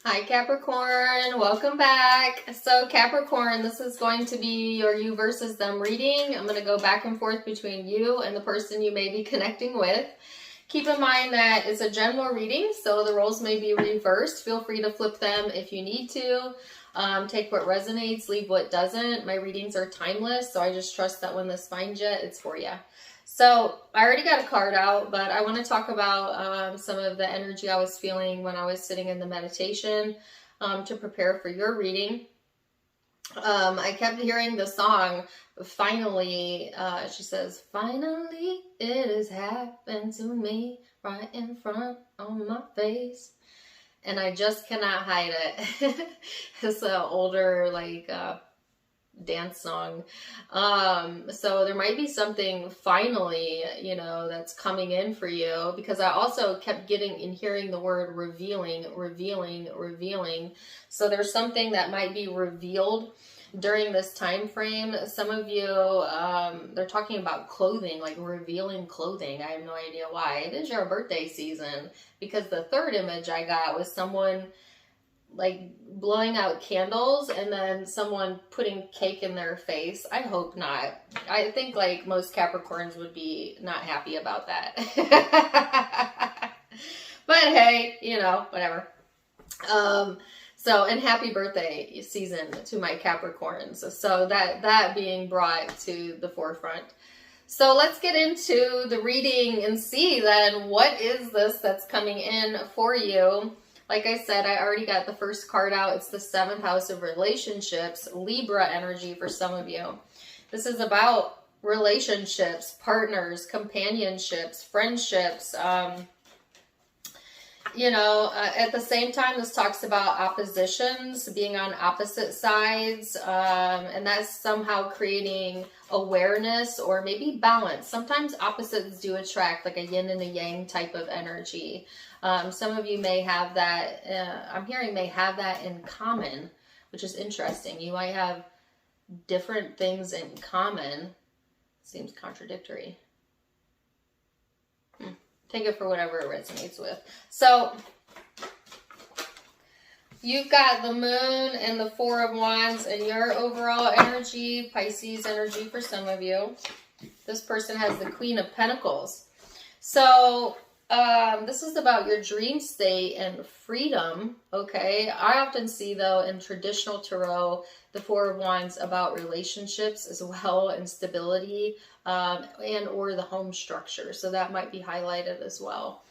Hi Capricorn, welcome back. So Capricorn, this is going to be your you versus them reading. I'm going to go back and forth between you and the person you may be connecting with. Keep in mind that it's a general reading, so the roles may be reversed. Feel free to flip them if you need to. Take what resonates, leave what doesn't. My readings are timeless, so I just trust that when this finds you, it's for you. So I already got a card out, but I want to talk about some of the energy I was feeling when I was sitting in the meditation to prepare for your reading. I kept hearing the song, finally, she says, finally it has happened to me right in front of my face. And I just cannot hide it. It's an older, dance song. So there might be something finally, that's coming in for you, because I also kept getting and hearing the word revealing. So there's something that might be revealed during this time frame. Some of you, they're talking about clothing, like revealing clothing. I have no idea why. It is your birthday season, because the third image I got was someone like blowing out candles and then someone putting cake in their face. I hope not. I think like most Capricorns would be not happy about that. But hey, whatever. And happy birthday season to my Capricorns. So that being brought to the forefront. So let's get into the reading and see then what is this that's coming in for you. Like I said, I already got the first card out. It's the 7th house of relationships, Libra energy for some of you. This is about relationships, partners, companionships, friendships. At the same time, this talks about oppositions, being on opposite sides, and that's somehow creating awareness or maybe balance. Sometimes opposites do attract, like a yin and a yang type of energy. Some of you may have that, I'm hearing may have that in common, which is interesting. You might have different things in common. Seems contradictory. Take it for whatever it resonates with. So, you've got the moon and the 4 of wands and your overall energy, Pisces energy for some of you. This person has the Queen of Pentacles. So, this is about your dream state and freedom, okay? I often see, though, in traditional tarot, the 4 of wands about relationships as well, and stability, and or the home structure. So that might be highlighted as well.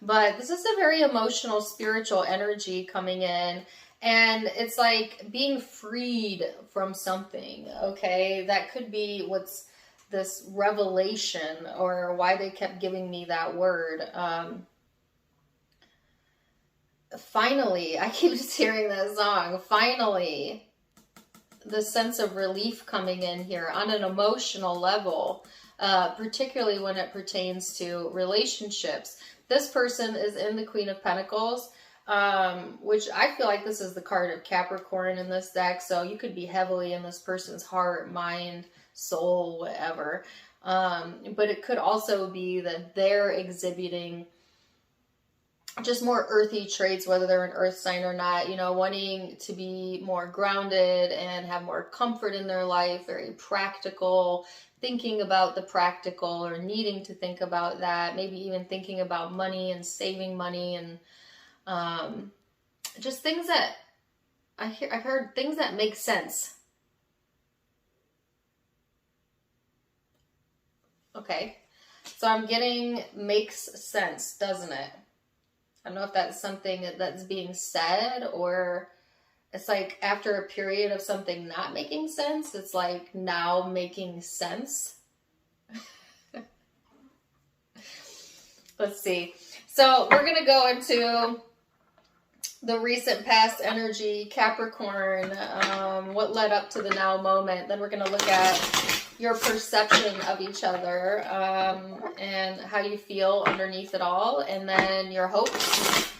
But this is a very emotional, spiritual energy coming in. And it's like being freed from something, okay? That could be what's this revelation, or why they kept giving me that word. Finally, I keep just hearing that song. Finally, the sense of relief coming in here on an emotional level, particularly when it pertains to relationships. This person is in the Queen of Pentacles, which I feel like this is the card of Capricorn in this deck. So you could be heavily in this person's heart, mind, soul, whatever. But it could also be that they're exhibiting just more earthy traits, whether they're an earth sign or not, wanting to be more grounded and have more comfort in their life, very practical, thinking about the practical or needing to think about that, maybe even thinking about money and saving money, and just things that I've heard things that make sense. Okay, so I'm getting makes sense, doesn't it? I don't know if that's something that's being said, or it's like after a period of something not making sense, it's like now making sense. Let's see. So we're going to go into the recent past energy, Capricorn, what led up to the now moment. Then we're going to look at your perception of each other, and how you feel underneath it all, and then your hopes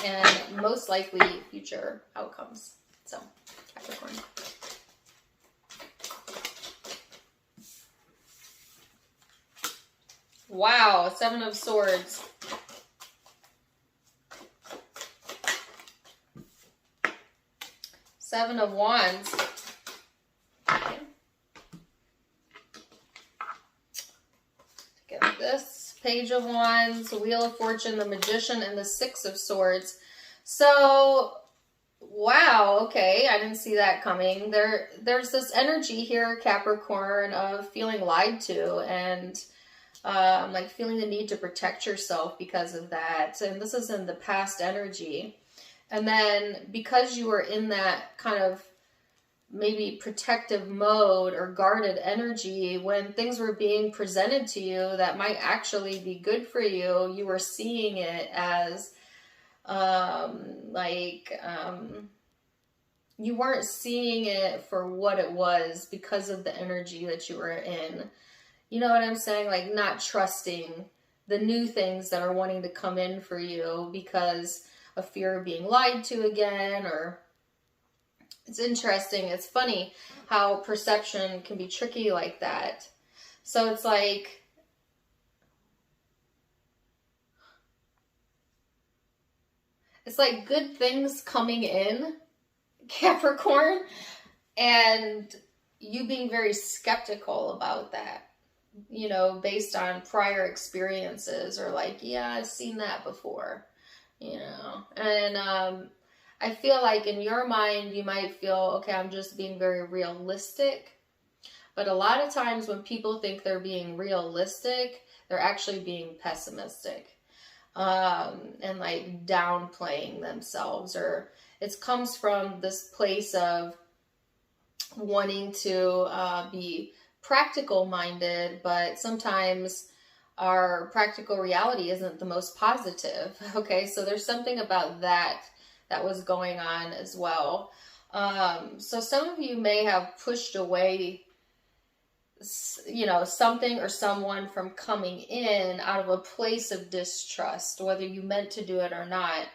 and most likely future outcomes. So, Capricorn. Wow, 7 of Swords. Seven of Wands. Okay. Get this. Page of Wands, Wheel of Fortune, the Magician, and the Six of Swords. So, wow, okay, I didn't see that coming. There's this energy here, Capricorn, of feeling lied to and like feeling the need to protect yourself because of that. And this is in the past energy. And then because you were in that kind of maybe protective mode or guarded energy, when things were being presented to you that might actually be good for you, you were seeing it as you weren't seeing it for what it was because of the energy that you were in. You know what I'm saying? Like not trusting the new things that are wanting to come in for you because of fear of being lied to again. Or it's interesting. It's funny how perception can be tricky like that. So it's like, good things coming in, Capricorn, and you being very skeptical about that, you know, based on prior experiences, or like, yeah, I've seen that before, you know. And I feel like in your mind, you might feel, okay, I'm just being very realistic. But a lot of times when people think they're being realistic, they're actually being pessimistic. And like downplaying themselves, or it comes from this place of wanting to be practical minded, but sometimes our practical reality isn't the most positive. Okay, so there's something about that was going on as well. So some of you may have pushed away, you know, something or someone from coming in out of a place of distrust, whether you meant to do it or not.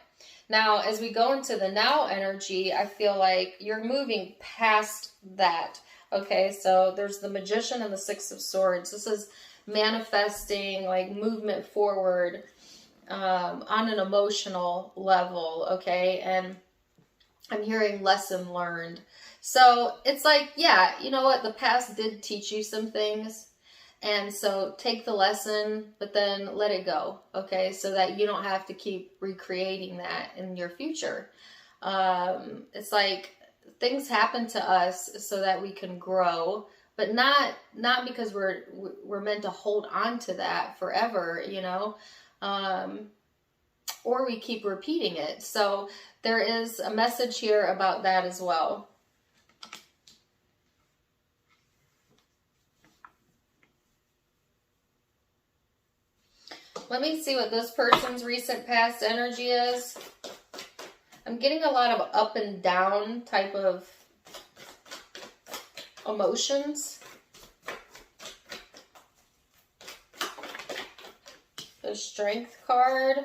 Now, as we go into the now energy, I feel like you're moving past that. Okay, so there's the Magician and the Six of Swords. This is manifesting, like movement forward on an emotional level, okay? And I'm hearing lesson learned. So it's like, yeah, you know what? The past did teach you some things. And so take the lesson, but then let it go, okay? So that you don't have to keep recreating that in your future. It's like things happen to us so that we can grow, but not because we're meant to hold on to that forever, you know? Or we keep repeating it. So there is a message here about that as well. Let me see what this person's recent past energy is. I'm getting a lot of up and down type of emotions. The Strength card.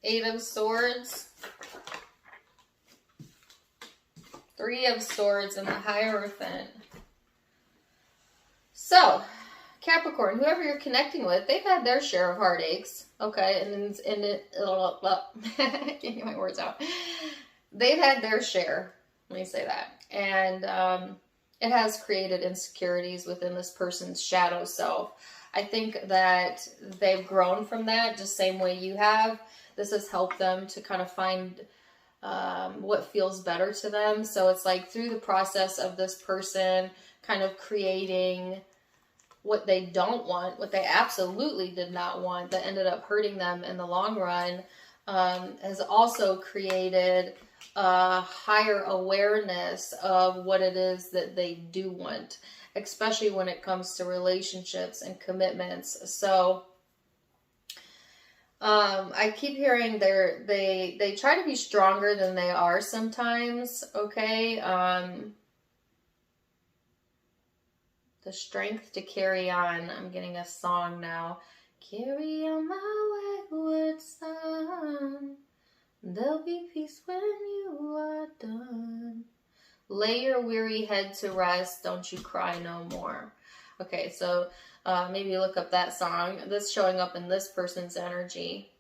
Eight of Swords, Three of Swords, and the Hierophant. So, Capricorn, whoever you're connecting with, they've had their share of heartaches, okay? I can't get my words out. They've had their share, let me say that. And it has created insecurities within this person's shadow self. I think that they've grown from that just same way you have. This has helped them to kind of find what feels better to them. So it's like through the process of this person kind of creating what they don't want, what they absolutely did not want, that ended up hurting them in the long run, has also created a higher awareness of what it is that they do want, especially when it comes to relationships and commitments. So I keep hearing they try to be stronger than they are sometimes, okay? The strength to carry on. I'm getting a song now. Carry on my wayward son. There'll be peace when you are done. Lay your weary head to rest. Don't you cry no more. Okay, so maybe look up that song. That's showing up in this person's energy.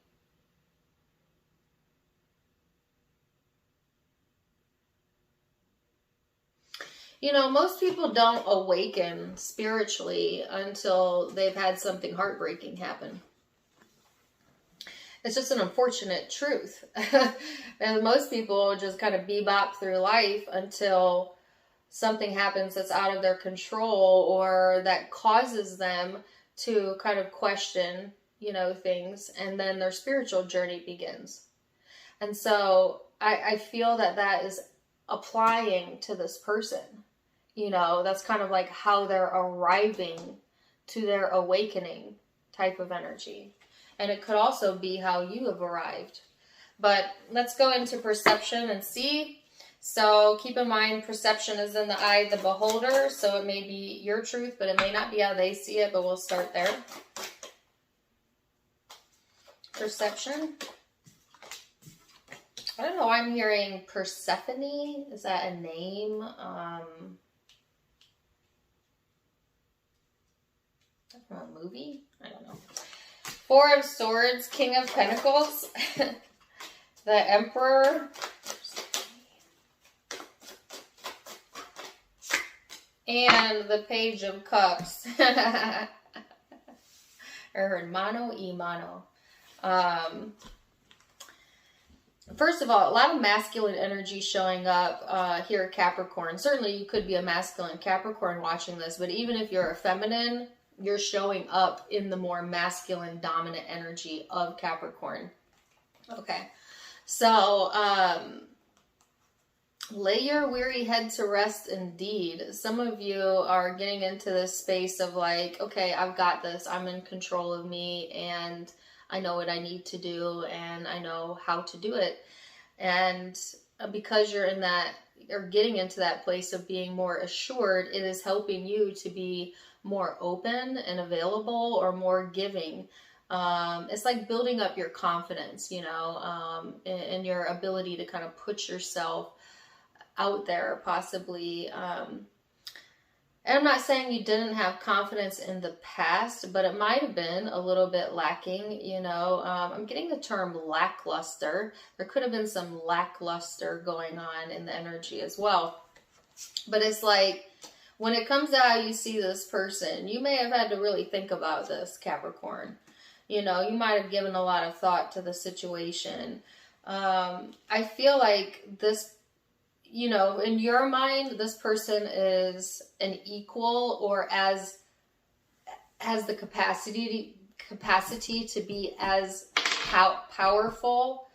You know, most people don't awaken spiritually until they've had something heartbreaking happen. It's just an unfortunate truth. And most people just kind of bebop through life until something happens that's out of their control or that causes them to kind of question, you know, things, and then their spiritual journey begins. And so I feel that that is applying to this person. You know, that's kind of like how they're arriving to their awakening type of energy. And it could also be how you have arrived. But let's go into perception and see. So keep in mind, perception is in the eye of the beholder. So it may be your truth, but it may not be how they see it. But we'll start there. Perception. I don't know. I'm hearing Persephone. Is that a name? From a movie? I don't know. Four of Swords, King of Pentacles, the Emperor, and the Page of Cups. I heard mano y mano. First of all, a lot of masculine energy showing up here at Capricorn. Certainly you could be a masculine Capricorn watching this, but even if you're a feminine, you're showing up in the more masculine dominant energy of Capricorn. Okay. So, lay your weary head to rest indeed. Some of you are getting into this space of like, okay, I've got this. I'm in control of me and I know what I need to do and I know how to do it. And because you're in that, or getting into that place of being more assured, it is helping you to be more open and available or more giving. It's like building up your confidence, you know, and your ability to kind of put yourself out there possibly. And I'm not saying you didn't have confidence in the past, but it might have been a little bit lacking, you know. I'm getting the term lackluster. There could have been some lackluster going on in the energy as well. But it's like, when it comes to how you see this person, you may have had to really think about this, Capricorn. You know, you might have given a lot of thought to the situation. I feel like this, you know, in your mind, this person is an equal or has the capacity to be as powerful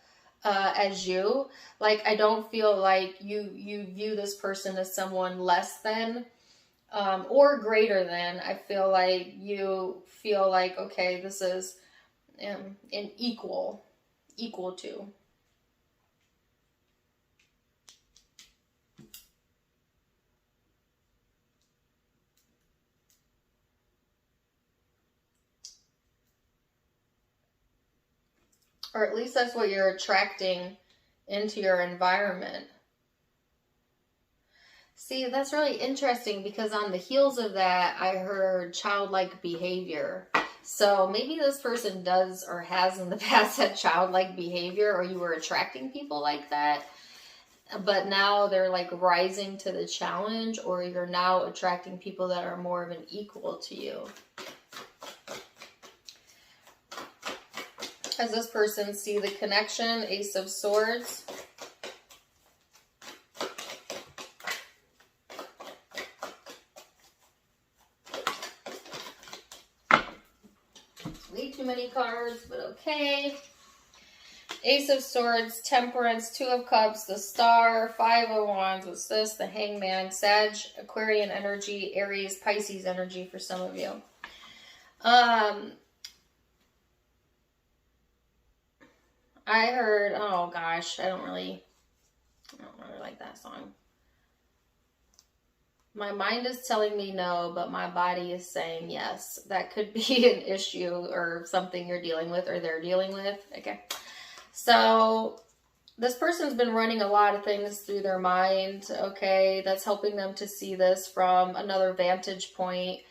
as you. Like, I don't feel like you view this person as someone less than or greater than. I feel like you feel like, okay, this is an equal to. Or at least that's what you're attracting into your environment. See, that's really interesting because on the heels of that, I heard childlike behavior. So maybe this person does or has in the past had childlike behavior, or you were attracting people like that. But now they're like rising to the challenge, or you're now attracting people that are more of an equal to you. Does this person see the connection? Ace of Swords. Way too many cards, but okay. Ace of Swords, Temperance, Two of Cups, the Star, Five of Wands. What's this? The Hangman, Sag, Aquarian energy, Aries, Pisces energy for some of you. I heard, oh gosh, I don't really like that song. My mind is telling me no, but my body is saying yes. That could be an issue or something you're dealing with or they're dealing with. Okay. So this person's been running a lot of things through their mind, okay? That's helping them to see this from another vantage point.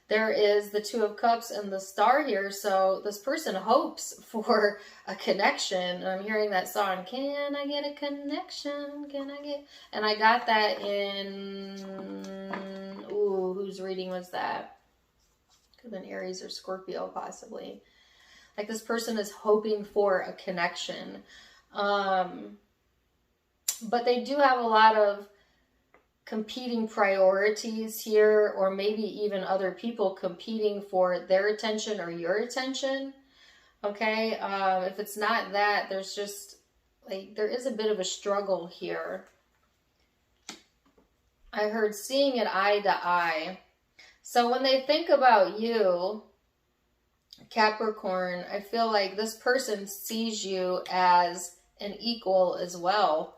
There is the Two of Cups and the Star here, so this person hopes for a connection. And I'm hearing that song, can I get a connection? Can I get... And I got that in... Ooh, whose reading was that? Could have been Aries or Scorpio, possibly. Like, this person is hoping for a connection. But they do have a lot of competing priorities here, or maybe even other people competing for their attention or your attention. Okay, if it's not that, there's just, like, there is a bit of a struggle here. I heard seeing it eye to eye. So when they think about you, Capricorn, I feel like this person sees you as an equal as well.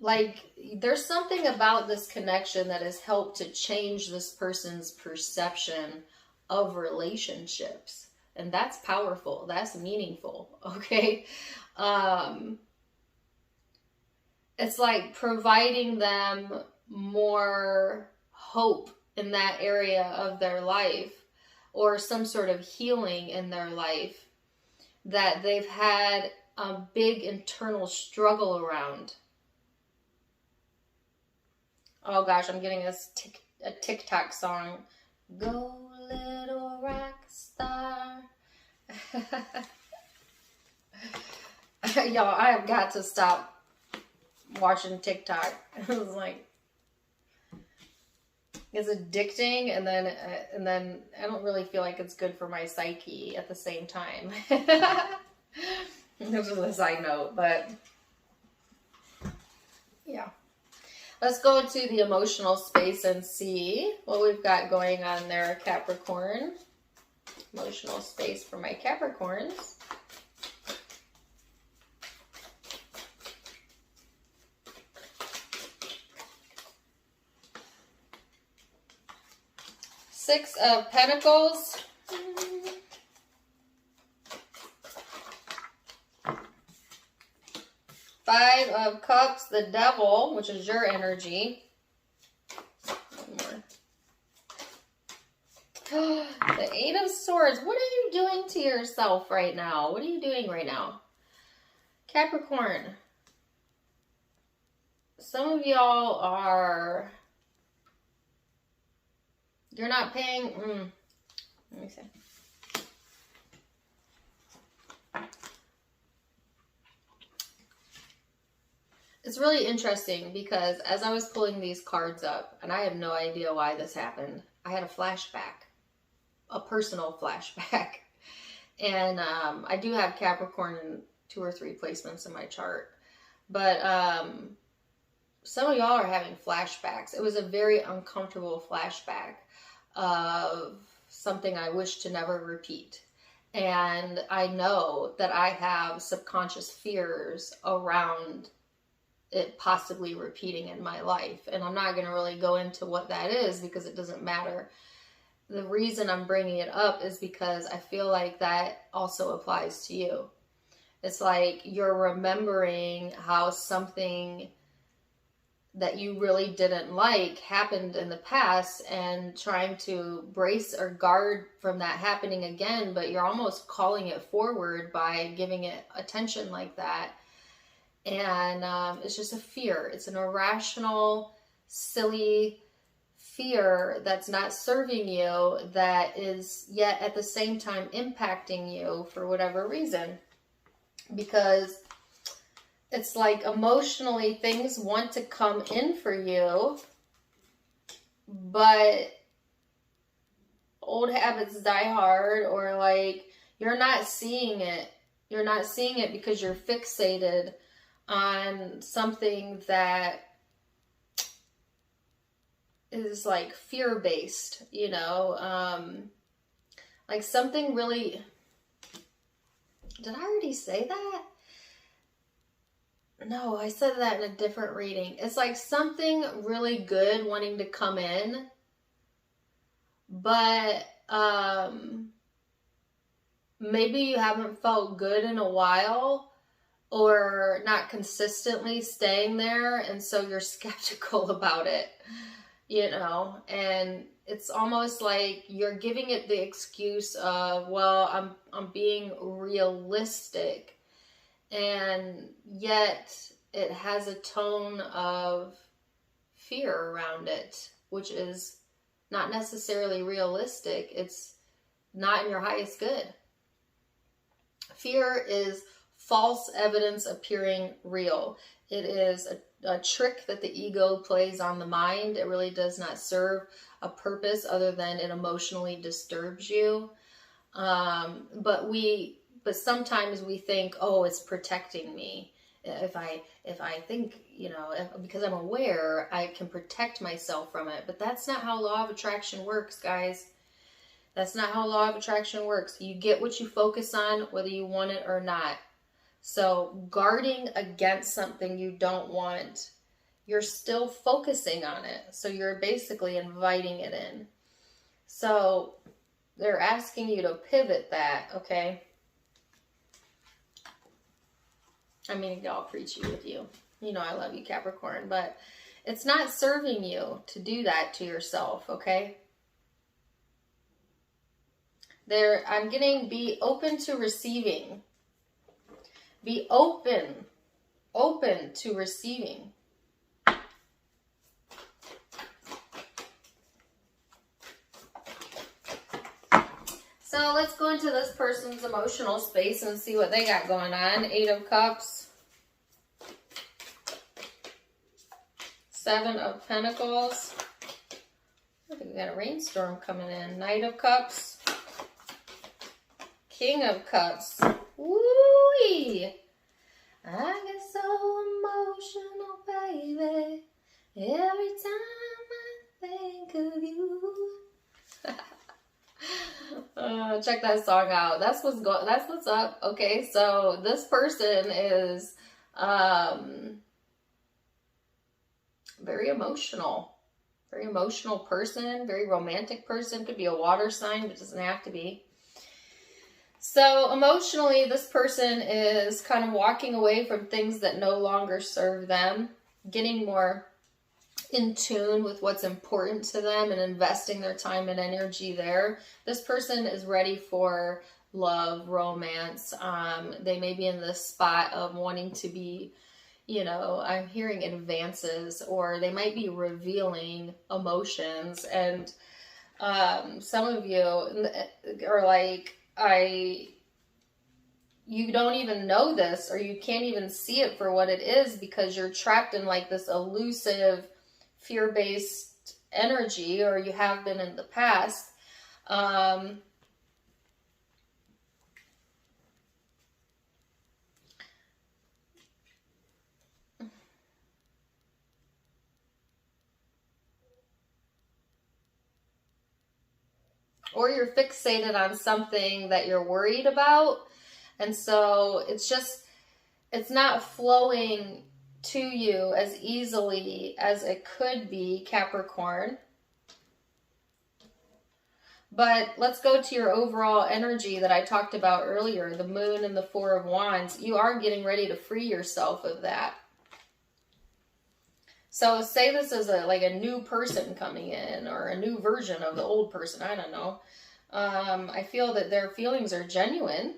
Like, there's something about this connection that has helped to change this person's perception of relationships. And that's powerful. That's meaningful. Okay. It's like providing them more hope in that area of their life, or some sort of healing in their life that they've had a big internal struggle around. Oh gosh, I'm getting a TikTok song. Go little rock star. Y'all, I have got to stop watching TikTok. It was like, it's addicting, and then I don't really feel like it's good for my psyche at the same time. This is a side note, but yeah. Let's go to the emotional space and see what we've got going on there, Capricorn. Emotional space for my Capricorns. Six of Pentacles. Five of Cups, the Devil, which is your energy. One more. The Eight of Swords. What are you doing to yourself right now? What are you doing right now? Capricorn. Some of y'all are... You're not paying... Let me see. It's really interesting because as I was pulling these cards up, and I have no idea why this happened, I had a flashback, a personal flashback. And I do have Capricorn in 2 or 3 placements in my chart. But some of y'all are having flashbacks. It was a very uncomfortable flashback of something I wish to never repeat. And I know that I have subconscious fears around it possibly repeating in my life. And I'm not going to really go into what that is because it doesn't matter. The reason I'm bringing it up is because I feel like that also applies to you. It's like you're remembering how something that you really didn't like happened in the past and trying to brace or guard from that happening again, but you're almost calling it forward by giving it attention like that. And it's just a fear. It's an irrational, silly fear that's not serving you, that is yet at the same time impacting you for whatever reason. Because it's like emotionally things want to come in for you, but old habits die hard, or like you're not seeing it. You're not seeing it because you're fixated on something that is like fear-based, you know, like something really, did I already say that? No, I said that in a different reading. It's like something really good wanting to come in, but maybe you haven't felt good in a while, or not consistently staying there, and so you're skeptical about it, you know, and it's almost like you're giving it the excuse of, well, I'm being realistic, and yet it has a tone of fear around it, which is not necessarily realistic. It's not in your highest good. Fear is false evidence appearing real. It is a trick that the ego plays on the mind. It really does not serve a purpose other than it emotionally disturbs you. But sometimes we think, oh, it's protecting me. If I think, you know, because I'm aware, I can protect myself from it. But that's not how law of attraction works, guys. That's not how law of attraction works. You get what you focus on, whether you want it or not. So guarding against something you don't want, you're still focusing on it. So you're basically inviting it in. So they're asking you to pivot that, okay? I mean, I'll preach you with you. You know I love you, Capricorn, but it's not serving you to do that to yourself, okay? I'm getting, be open to receiving. Be open to receiving. So let's go into this person's emotional space and see what they got going on. 8 of Cups. 7 of Pentacles. I think we got a rainstorm coming in. Knight of Cups. King of Cups. Woo-wee! I get so emotional, baby, every time I think of you. Check that song out. That's what's up. Okay, so this person is very emotional. Very emotional person, very romantic person. Could be a water sign, but it doesn't have to be. So emotionally, this person is kind of walking away from things that no longer serve them, getting more in tune with what's important to them and investing their time and energy there. This person is ready for love, romance. They may be in this spot of wanting to be, you know, I'm hearing advances, or they might be revealing emotions. And some of you are like, you don't even know this, or you can't even see it for what it is, because you're trapped in like this elusive fear-based energy, or you have been in the past. Or you're fixated on something that you're worried about. And so it's not flowing to you as easily as it could be, Capricorn. But let's go to your overall energy that I talked about earlier, the Moon and the 4 of Wands. You are getting ready to free yourself of that. So say this is like a new person coming in, or a new version of the old person. I don't know. I feel that their feelings are genuine,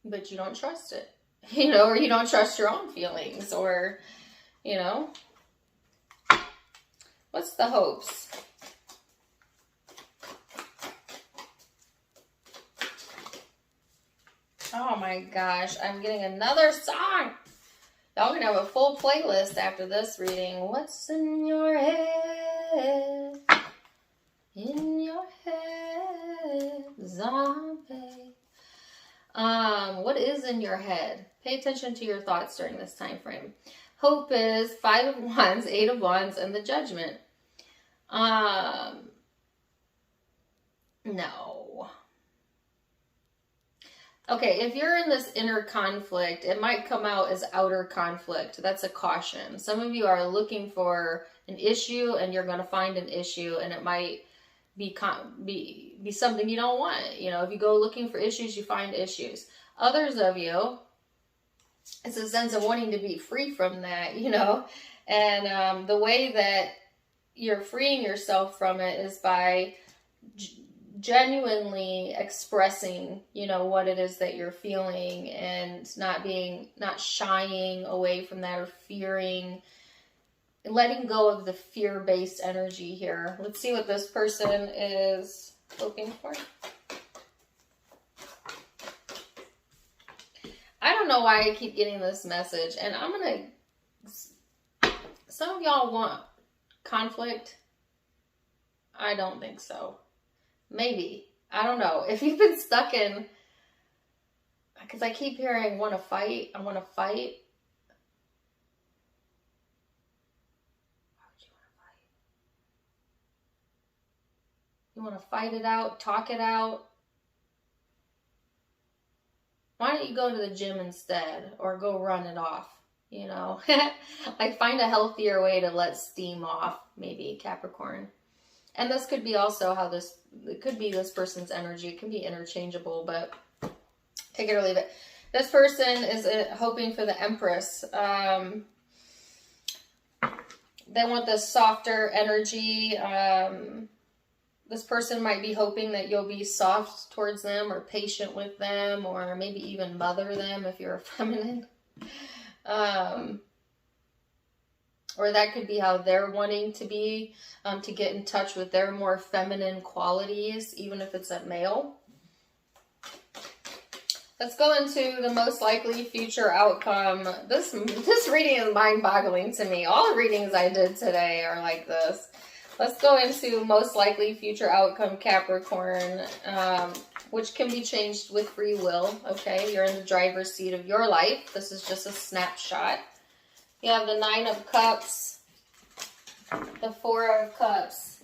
but you don't trust it, you know, or you don't trust your own feelings, or, you know, what's the hopes? Oh my gosh, I'm getting another song. Y'all gonna have a full playlist after this reading. What's in your head? In your head, zombie. What is in your head? Pay attention to your thoughts during this time frame. Hope is 5 of Wands, 8 of Wands, and the Judgment. No. Okay, if you're in this inner conflict, it might come out as outer conflict. That's a caution. Some of you are looking for an issue, and you're going to find an issue, and it might be something you don't want. You know, if you go looking for issues, you find issues. Others of you, it's a sense of wanting to be free from that, you know, and the way that you're freeing yourself from it is by genuinely expressing, you know, what it is that you're feeling, and not shying away from that or fearing, letting go of the fear-based energy here. Let's see what this person is looking for. I don't know why I keep getting this message, and some of y'all want conflict. I don't think so. Maybe. I don't know. If you've been stuck in, because I keep hearing, want to fight. I want to fight. Why would you want to fight? You want to fight it out, talk it out. Why don't you go to the gym instead, or go run it off? You know, like find a healthier way to let steam off, maybe, Capricorn. And this could be also it could be this person's energy. It can be interchangeable, but take it or leave it. This person is hoping for the Empress. They want this softer energy. This person might be hoping that you'll be soft towards them, or patient with them, or maybe even mother them if you're a feminine. Or that could be how they're wanting to be, to get in touch with their more feminine qualities, even if it's a male. Let's go into the most likely future outcome. This reading is mind-boggling to me. All the readings I did today are like this. Let's go into most likely future outcome, Capricorn, which can be changed with free will, okay? You're in the driver's seat of your life. This is just a snapshot. You have the 9 of Cups, the 4 of Cups,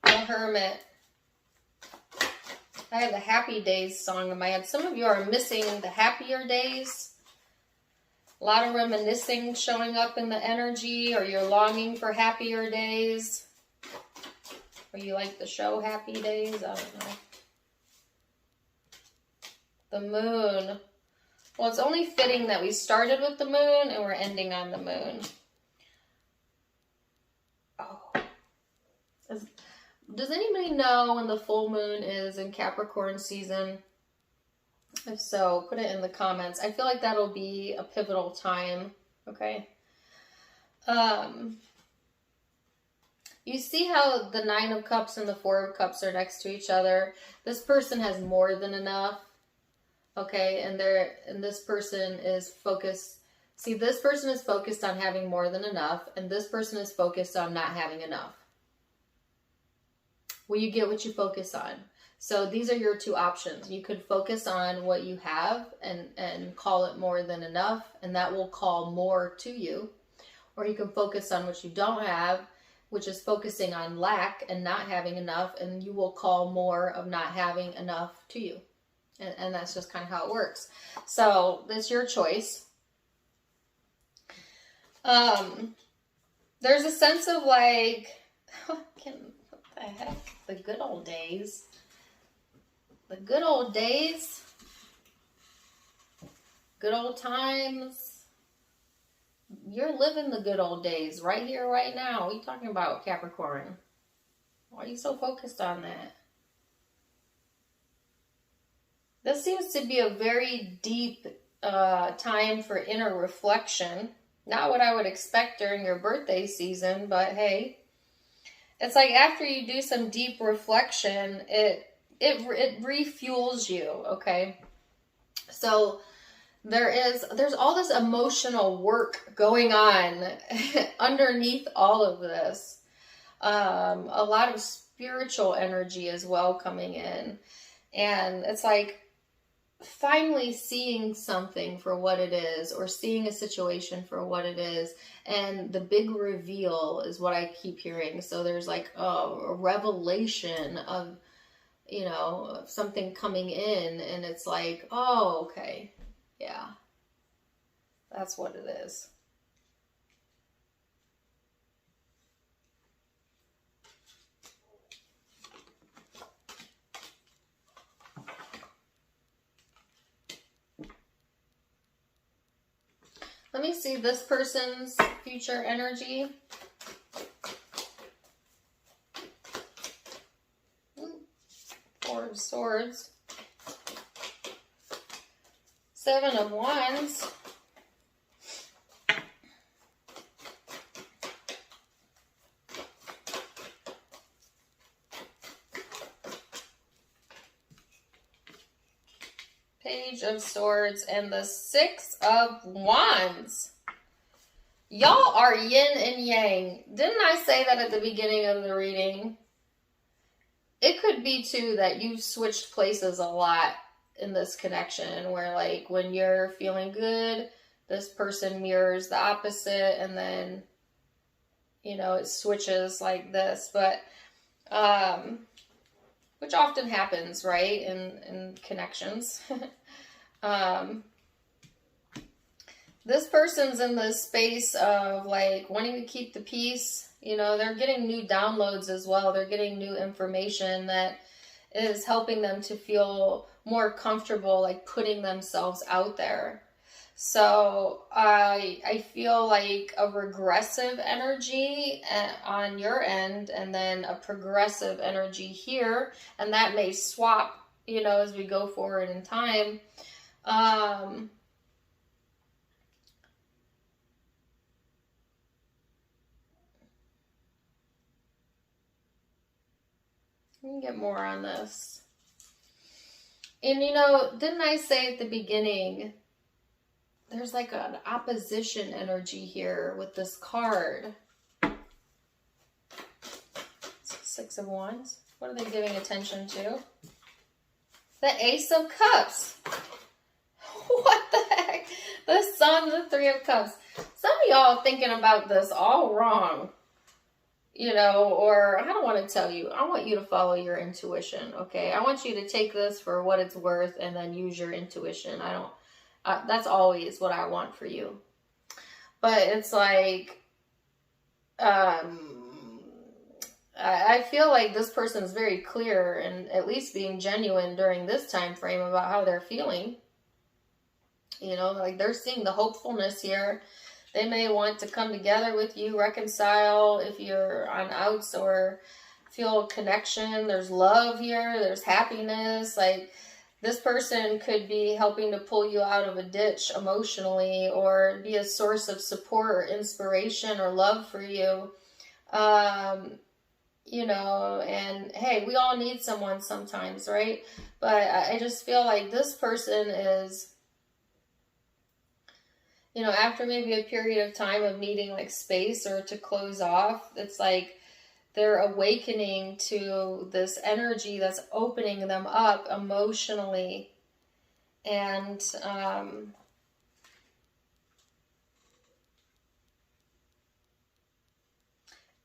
the Hermit. I have the Happy Days song in my head. Some of you are missing the happier days. A lot of reminiscing showing up in the energy, or you're longing for happier days. Or you like the show Happy Days? I don't know. The Moon. Well, it's only fitting that we started with the Moon and we're ending on the Moon. Oh. Does anybody know when the full moon is in Capricorn season? If so, put it in the comments. I feel like that'll be a pivotal time. Okay. You see how the 9 of Cups and the 4 of Cups are next to each other? This person has more than enough. Okay, and this person is focused. See, this person is focused on having more than enough, and this person is focused on not having enough. Well, you get what you focus on. So these are your two options. You could focus on what you have and call it more than enough, and that will call more to you. Or you can focus on what you don't have, which is focusing on lack and not having enough, and you will call more of not having enough to you. And that's just kind of how it works. So that's your choice. There's a sense of like, what the heck? The good old days. The good old days. Good old times. You're living the good old days right here, right now. What are you talking about, Capricorn? Why are you so focused on that? This seems to be a very deep time for inner reflection. Not what I would expect during your birthday season, but hey. It's like after you do some deep reflection, it refuels you, okay? So there's all this emotional work going on underneath all of this. A lot of spiritual energy as well coming in. And it's like finally seeing something for what it is, or seeing a situation for what it is. And the big reveal is what I keep hearing. So there's like a revelation of you know, something coming in, and it's like, oh, okay, yeah, that's what it is. Let me see this person's future energy. Four of Swords. Seven of Wands. Page of Swords and the Six of Wands. Y'all are yin and yang. Didn't I say that at the beginning of the reading? It could be too that you've switched places a lot in this connection, where like when you're feeling good, this person mirrors the opposite, and then, you know, it switches like this. But which often happens, right, in connections. This person's in this space of like wanting to keep the peace. You know, they're getting new downloads as well. They're getting new information that is helping them to feel more comfortable, like putting themselves out there. So I feel like a regressive energy on your end, and then a progressive energy here, and that may swap, you know, as we go forward in time. Let me get more on this. And you know, didn't I say at the beginning, there's like an opposition energy here with this card. Six of Wands. What are they giving attention to? The Ace of Cups. What the heck? The Sun, the Three of Cups. Some of y'all thinking about this all wrong. You know, or I don't want to tell you. I want you to follow your intuition, okay? I want you to take this for what it's worth and then use your intuition. That's always what I want for you. But it's like, I feel like this person is very clear and at least being genuine during this time frame about how they're feeling. You know, like they're seeing the hopefulness here. They may want to come together with you, reconcile if you're on outs, or feel connection. There's love here. There's happiness. Like this person could be helping to pull you out of a ditch emotionally, or be a source of support or inspiration or love for you. You know, and hey, we all need someone sometimes, right? But I just feel like this person is, you know, after maybe a period of time of needing like space or to close off, it's like they're awakening to this energy that's opening them up emotionally. And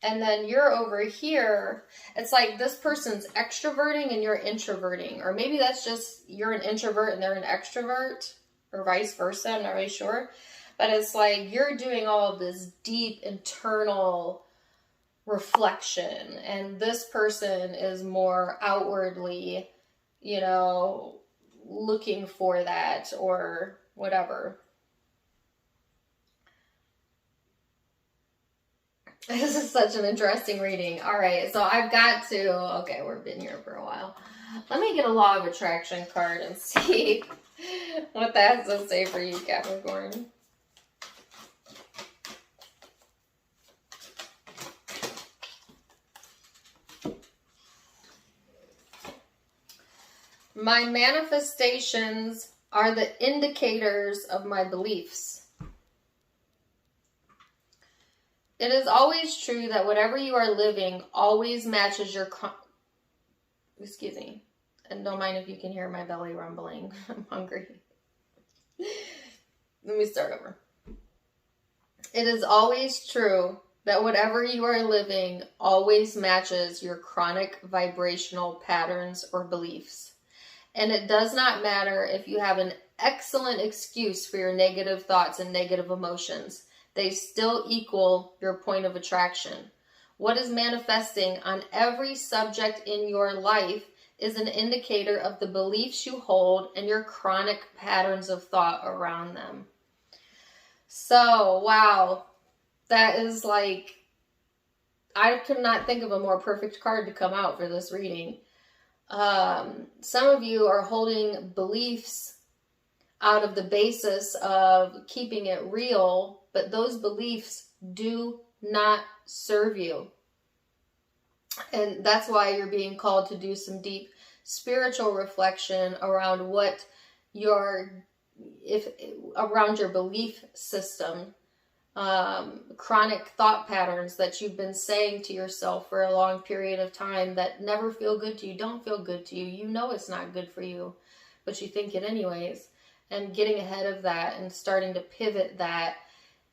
then you're over here. It's like this person's extroverting and you're introverting. Or maybe that's just you're an introvert and they're an extrovert, or vice versa. I'm not really sure. But it's like you're doing all of this deep internal reflection, and this person is more outwardly, you know, looking for that or whatever. This is such an interesting reading. All right, so I've got to, okay, we've been here for a while. Let me get a Law of Attraction card and see what that has to say for you, Capricorn. My manifestations are the indicators of my beliefs. It is always true that whatever you are living always matches your... Excuse me. And don't mind if you can hear my belly rumbling. I'm hungry. Let me start over. It is always true that whatever you are living always matches your chronic vibrational patterns or beliefs. And it does not matter if you have an excellent excuse for your negative thoughts and negative emotions. They still equal your point of attraction. What is manifesting on every subject in your life is an indicator of the beliefs you hold and your chronic patterns of thought around them. So, wow, that is like, I could not think of a more perfect card to come out for this reading. Some of you are holding beliefs out of the basis of keeping it real, but those beliefs do not serve you. And that's why you're being called to do some deep spiritual reflection around around your belief system, chronic thought patterns that you've been saying to yourself for a long period of time that never feel good to you, don't feel good to you. You know it's not good for you, but you think it anyways. And getting ahead of that and starting to pivot that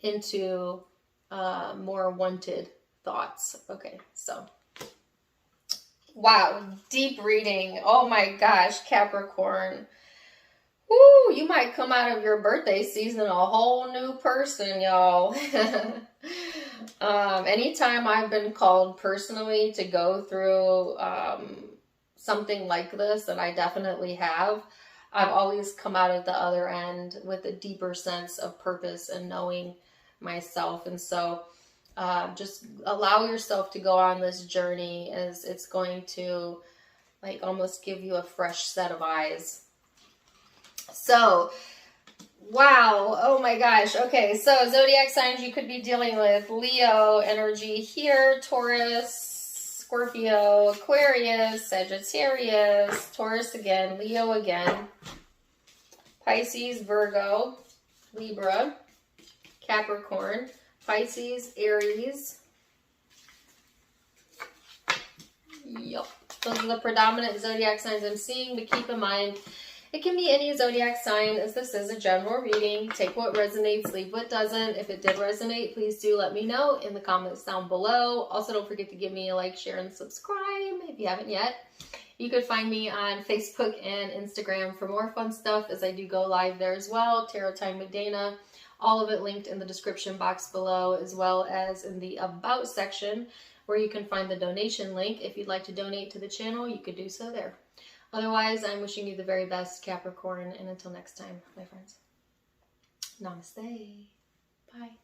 into more wanted thoughts. Okay, so wow, deep reading. Oh my gosh, Capricorn. Woo, you might come out of your birthday season a whole new person, y'all. Anytime I've been called personally to go through something like this, and I definitely have, I've always come out of the other end with a deeper sense of purpose and knowing myself. And so just allow yourself to go on this journey, as it's going to like almost give you a fresh set of eyes. So, wow, oh my gosh. Okay, so zodiac signs you could be dealing with: Leo energy here, Taurus, Scorpio, Aquarius, Sagittarius, Taurus again, Leo again, Pisces, Virgo, Libra, Capricorn, Pisces, Aries. Yep, those are the predominant zodiac signs I'm seeing, but keep in mind, it can be any zodiac sign, as this is a general reading. Take what resonates, leave what doesn't. If it did resonate, please do let me know in the comments down below. Also, don't forget to give me a like, share, and subscribe if you haven't yet. You could find me on Facebook and Instagram for more fun stuff, as I do go live there as well. Tarot Time with Dana. All of it linked in the description box below, as well as in the About section, where you can find the donation link. If you'd like to donate to the channel, you could do so there. Otherwise, I'm wishing you the very best, Capricorn, and until next time, my friends, namaste. Bye.